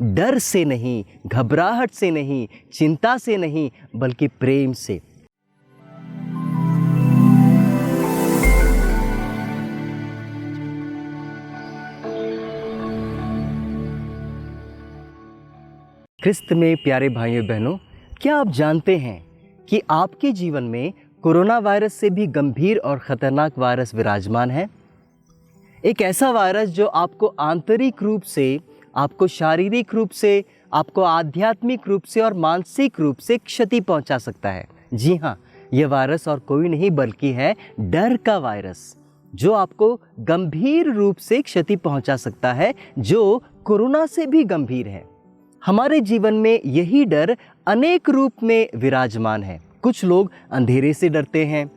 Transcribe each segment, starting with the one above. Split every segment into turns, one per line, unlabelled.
डर से नहीं, घबराहट से नहीं, चिंता से नहीं, बल्कि प्रेम से। ख्रिस्त में प्यारे भाइयों बहनों, क्या आप जानते हैं कि आपके जीवन में कोरोना वायरस से भी गंभीर और ख़तरनाक वायरस विराजमान है। एक ऐसा वायरस जो आपको आंतरिक रूप से, आपको शारीरिक रूप से, आपको आध्यात्मिक रूप से और मानसिक रूप से क्षति पहुंचा सकता है। जी हाँ, यह वायरस और कोई नहीं बल्कि है डर का वायरस, जो आपको गंभीर रूप से क्षति पहुंचा सकता है, जो कोरोना से भी गंभीर है। हमारे जीवन में यही डर अनेक रूप में विराजमान है। कुछ लोग अंधेरे से डरते हैं,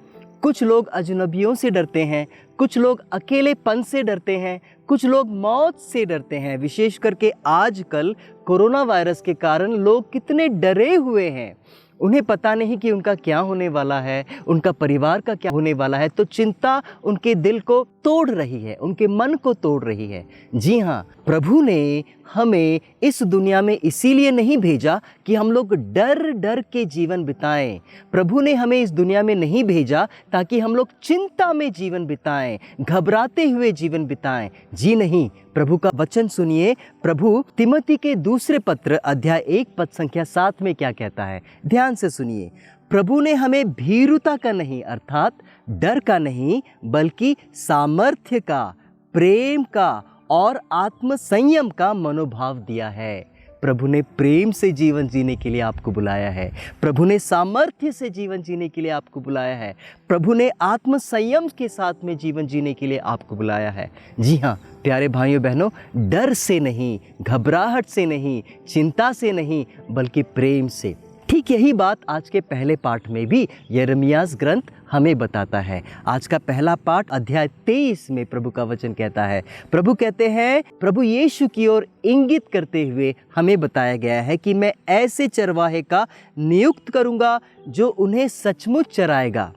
कुछ लोग अजनबियों से डरते हैं, कुछ लोग अकेलेपन से डरते हैं, कुछ लोग मौत से डरते हैं। विशेष करके आजकल कोरोना वायरस के कारण लोग कितने डरे हुए हैं। उन्हें पता नहीं कि उनका क्या होने वाला है, उनका परिवार का क्या होने वाला है। तो चिंता उनके दिल को तोड़ रही है, उनके मन को तोड़ रही है। जी हाँ, प्रभु ने हमें इस दुनिया में इसीलिए नहीं भेजा कि हम लोग डर डर के जीवन बिताएं। प्रभु ने हमें इस दुनिया में नहीं भेजा ताकि हम लोग चिंता में जीवन बिताएं, घबराते हुए जीवन बिताएं। जी नहीं, प्रभु का वचन सुनिए। प्रभु तिमोथी के दूसरे पत्र अध्याय 1 पद संख्या 7 में क्या कहता है, ध्यान से सुनिए। प्रभु ने हमें भीरुता का नहीं, अर्थात डर का नहीं, बल्कि सामर्थ्य का, प्रेम का और आत्म संयम का मनोभाव दिया है। प्रभु ने प्रेम से जीवन जीने के लिए आपको बुलाया है। प्रभु ने सामर्थ्य से जीवन जीने के लिए आपको बुलाया है। प्रभु ने आत्म संयम के साथ में जीवन जीने के लिए आपको बुलाया है। जी हाँ प्यारे भाइयों बहनों, डर से नहीं, घबराहट से नहीं, चिंता से नहीं, बल्कि प्रेम से। ठीक यही बात आज के पहले पाठ में भी यिर्मयाह ग्रंथ हमें बताता है। आज का पहला पाठ अध्याय 23 में प्रभु का वचन कहता है, प्रभु कहते हैं, प्रभु यीशु की ओर इंगित करते हुए हमें बताया गया है कि मैं ऐसे चरवाहे का नियुक्त करूंगा जो उन्हें सचमुच चराएगा।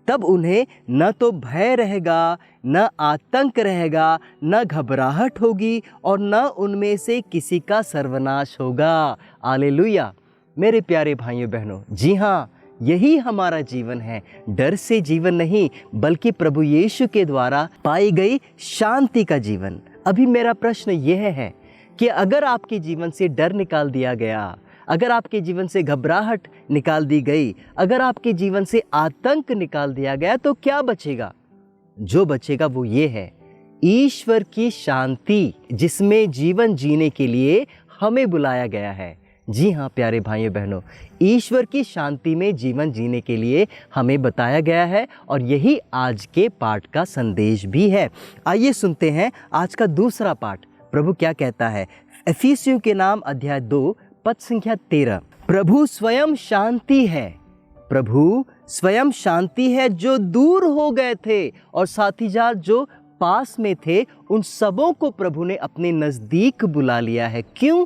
तब उन्हें न तो भय रहेगा, न आतंक रहेगा, न घबराहट होगी और न उनमें से किसी का सर्वनाश होगा। हालेलुया। मेरे प्यारे भाइयों बहनों, जी हाँ, यही हमारा जीवन है। डर से जीवन नहीं, बल्कि प्रभु यीशु के द्वारा पाई गई शांति का जीवन। अभी मेरा प्रश्न यह है कि अगर आपके जीवन से डर निकाल दिया गया, अगर आपके जीवन से घबराहट निकाल दी गई, अगर आपके जीवन से आतंक निकाल दिया गया, तो क्या बचेगा? जो बचेगा वो ये है, ईश्वर की शांति, जिसमें जीवन जीने के लिए हमें बुलाया गया है। जी हाँ प्यारे भाइयों बहनों, ईश्वर की शांति में जीवन जीने के लिए हमें बताया गया है और यही आज के पाठ का संदेश भी है। आइए सुनते हैं आज का दूसरा पाठ। प्रभु क्या कहता है, इफिसियों के नाम अध्याय 2 पद संख्या 13। प्रभु स्वयं शांति है, प्रभु स्वयं शांति है, जो दूर हो गए थे और साथीजार जो पास में थे, उन सबों को प्रभु ने अपने नज़दीक बुला लिया है। क्यों?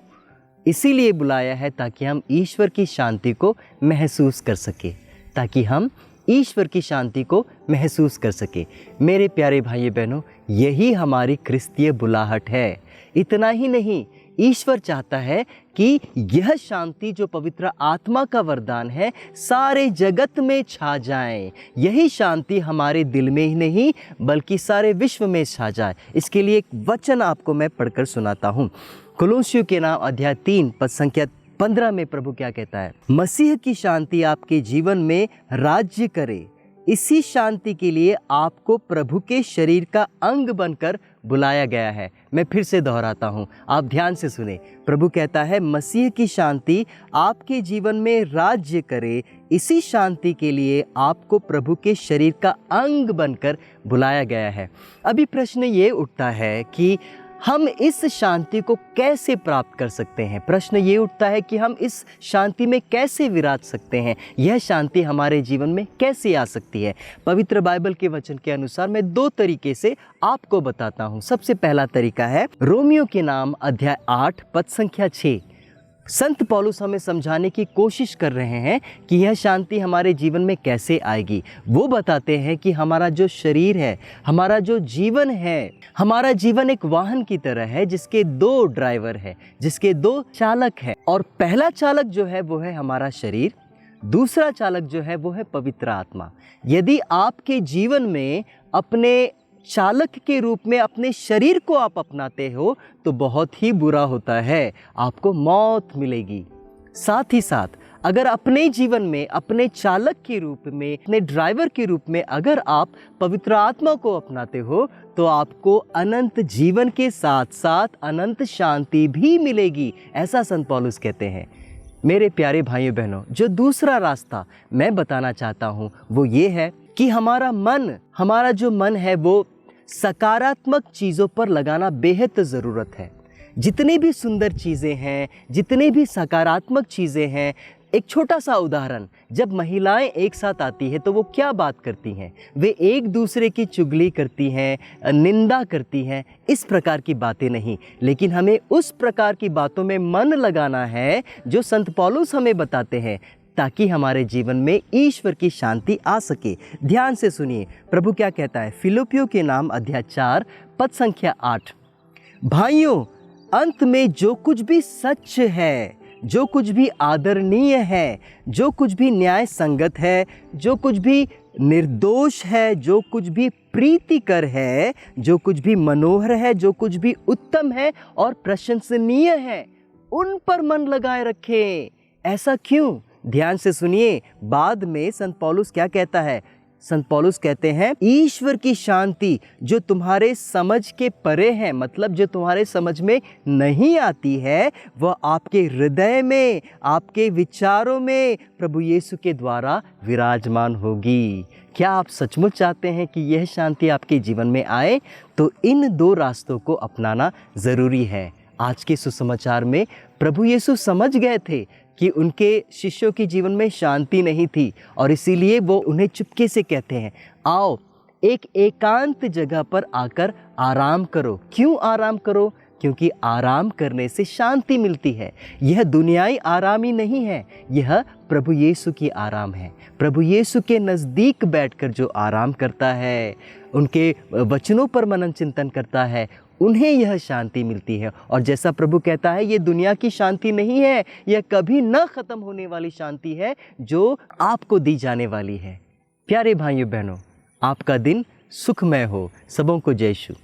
इसीलिए बुलाया है ताकि हम ईश्वर की शांति को महसूस कर सके, ताकि हम ईश्वर की शांति को महसूस कर सके। मेरे प्यारे भाइयों बहनों, यही हमारी क्रिस्तीय बुलाहट है। इतना ही नहीं, ईश्वर चाहता है कि यह शांति जो पवित्र आत्मा का वरदान है, सारे जगत में छा जाए। यही शांति हमारे दिल में ही नहीं, बल्कि सारे विश्व में छा जाए। इसके लिए एक वचन आपको मैं पढ़कर सुनाता हूँ। कोलोसियों के नाम अध्याय 3 पद संख्या 15 में प्रभु क्या कहता है, मसीह की शांति आपके जीवन में राज्य करे। इसी शांति के लिए आपको प्रभु के शरीर का अंग बनकर बुलाया गया है। मैं फिर से दोहराता हूँ, आप ध्यान से सुने। प्रभु कहता है, मसीह की शांति आपके जीवन में राज्य करे। इसी शांति के लिए आपको प्रभु के शरीर का अंग बनकर बुलाया गया है। अभी प्रश्न ये उठता है कि हम इस शांति को कैसे प्राप्त कर सकते हैं। प्रश्न ये उठता है कि हम इस शांति में कैसे विराज सकते हैं, यह शांति हमारे जीवन में कैसे आ सकती है। पवित्र बाइबल के वचन के अनुसार मैं 2 तरीके से आपको बताता हूँ। सबसे पहला तरीका है रोमियो के नाम अध्याय 8 पद संख्या 6। संत पौलुस हमें समझाने की कोशिश कर रहे हैं कि यह शांति हमारे जीवन में कैसे आएगी। वो बताते हैं कि हमारा जो शरीर है, हमारा जो जीवन है, हमारा जीवन एक वाहन की तरह है जिसके 2 ड्राइवर है, जिसके 2 चालक है। और पहला चालक जो है वो है हमारा शरीर, दूसरा चालक जो है वो है पवित्र आत्मा। यदि आपके जीवन में अपने चालक के रूप में अपने शरीर को आप अपनाते हो तो बहुत ही बुरा होता है, आपको मौत मिलेगी। साथ ही साथ अगर अपने जीवन में अपने चालक के रूप में, अपने ड्राइवर के रूप में अगर आप पवित्र आत्मा को अपनाते हो तो आपको अनंत जीवन के साथ साथ अनंत शांति भी मिलेगी, ऐसा संत पौलुस कहते हैं। मेरे प्यारे भाइयों बहनों, जो दूसरा रास्ता मैं बताना चाहता हूँ वो ये है कि हमारा जो मन है वो सकारात्मक चीज़ों पर लगाना बेहद ज़रूरत है। जितनी भी सुंदर चीज़ें हैं, जितनी भी सकारात्मक चीज़ें हैं, एक छोटा सा उदाहरण, जब महिलाएं एक साथ आती हैं तो वो क्या बात करती हैं? वे एक दूसरे की चुगली करती हैं, निंदा करती हैं, इस प्रकार की बातें नहीं, लेकिन हमें उस प्रकार की बातों में मन लगाना है जो संत पौलुस हमें बताते हैं, ताकि हमारे जीवन में ईश्वर की शांति आ सके। ध्यान से सुनिए प्रभु क्या कहता है। फिलिप्पियों के नाम अध्याय 4 पद संख्या 8, भाइयों अंत में जो कुछ भी सच है, जो कुछ भी आदरणीय है, जो कुछ भी न्याय संगत है, जो कुछ भी निर्दोष है, जो कुछ भी प्रीतिकर है, जो कुछ भी मनोहर है, जो कुछ भी उत्तम है और प्रशंसनीय है, उन पर मन लगाए रखें। ऐसा क्यों? ध्यान से सुनिए, बाद में संत पौलुस क्या कहता है। संत पौलुस कहते हैं ईश्वर की शांति जो तुम्हारे समझ के परे है, मतलब जो तुम्हारे समझ में नहीं आती है, वह आपके हृदय में, आपके विचारों में प्रभु यीशु के द्वारा विराजमान होगी। क्या आप सचमुच चाहते हैं कि यह शांति आपके जीवन में आए? तो इन 2 रास्तों को अपनाना ज़रूरी है। आज के सुसमाचार में प्रभु यीशु समझ गए थे कि उनके शिष्यों के जीवन में शांति नहीं थी और इसीलिए वो उन्हें चुपके से कहते हैं, आओ एक एकांत जगह पर आकर आराम करो। क्यों आराम करो? क्योंकि आराम करने से शांति मिलती है। यह दुनियाई आराम ही नहीं है, यह प्रभु यीशु की आराम है। प्रभु यीशु के नज़दीक बैठकर जो आराम करता है, उनके वचनों पर मनन चिंतन करता है, उन्हें यह शांति मिलती है। और जैसा प्रभु कहता है, ये दुनिया की शांति नहीं है, यह कभी न ख़त्म होने वाली शांति है जो आपको दी जाने वाली है। प्यारे भाइयों बहनों, आपका दिन सुखमय हो। सबों को जय यीशु।